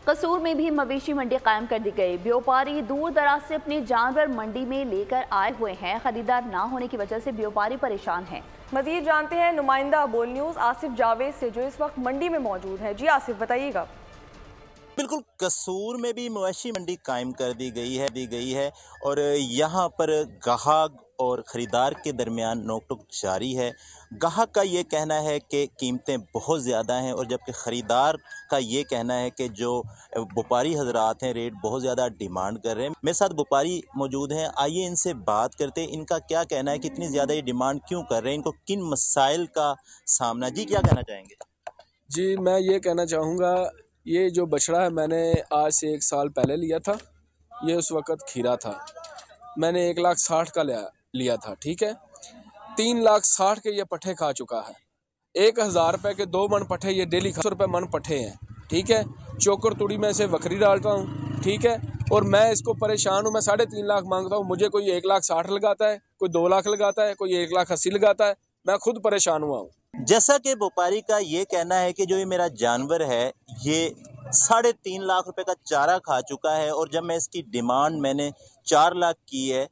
कसूर में भी मवेशी मंडी कायम कर दी गई। व्यापारी दूर दराज से अपने जानवर मंडी में लेकर आए हुए हैं। खरीदार ना होने की वजह से व्यापारी परेशान हैं। मजीद जानते हैं नुमाइंदा बोल न्यूज आसिफ जावेद से, जो इस वक्त मंडी में मौजूद है। जी आसिफ, बताइएगा। बिल्कुल, कसूर में भी मवेशी मंडी कायम कर दी गई है और यहाँ पर गाहक और ख़रीदार के दरमियान नोक-टोक जारी है। गाहक का ये कहना है कि कीमतें बहुत ज़्यादा हैं और जबकि ख़रीदार का ये कहना है कि जो व्यापारी हजरात हैं रेट बहुत ज़्यादा डिमांड कर रहे हैं। मेरे साथ व्यापारी मौजूद हैं, आइए इनसे बात करते हैं। इनका क्या कहना है कि इतनी ज़्यादा ये डिमांड क्यों कर रहे हैं, इनको किन मसाइल का सामना। जी, क्या कहना चाहेंगे? जी, मैं ये कहना चाहूँगा, ये जो बछड़ा है मैंने आज से 1 साल पहले लिया था। ये उस वक़्त खीरा था, मैंने 1,60,000 का लिया था, ठीक है। 3,60,000 के ये पट्ठे खा चुका है। 1,000 रुपये के 2 मन पट्ठे ये डेली 100 रुपये मन पट्ठे हैं, ठीक है। चोकर तुड़ी में से बकरी डालता हूँ, ठीक है। और मैं इसको परेशान हूँ। मैं 3.5 लाख मांगता हूँ, मुझे कोई 1,60,000 लगाता है, कोई 2 लाख लगाता है, कोई 1,80,000 लगाता है। मैं खुद परेशान हुआ हूँ। जैसा कि व्यापारी का ये कहना है कि जो ये मेरा जानवर है ये 3.5 लाख रुपए का चारा खा चुका है और जब मैं इसकी डिमांड मैंने 4 लाख की है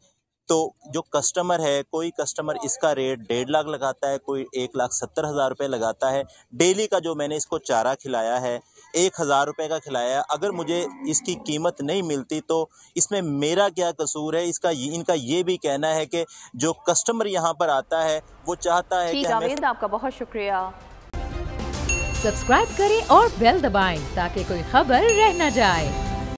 तो जो कस्टमर है, कोई कस्टमर इसका रेट 1.5 लाख लगाता है, कोई 1,70,000 रुपये लगाता है। डेली का जो मैंने इसको चारा खिलाया है 1,000 रुपये का खिलाया है। अगर मुझे इसकी कीमत नहीं मिलती तो इसमें मेरा क्या कसूर है? इनका ये भी कहना है कि जो कस्टमर यहाँ पर आता है वो चाहता है कि जावेद, आपका बहुत शुक्रिया। सब्सक्राइब करें और बेल दबाएं ताकि कोई खबर रह न जाए।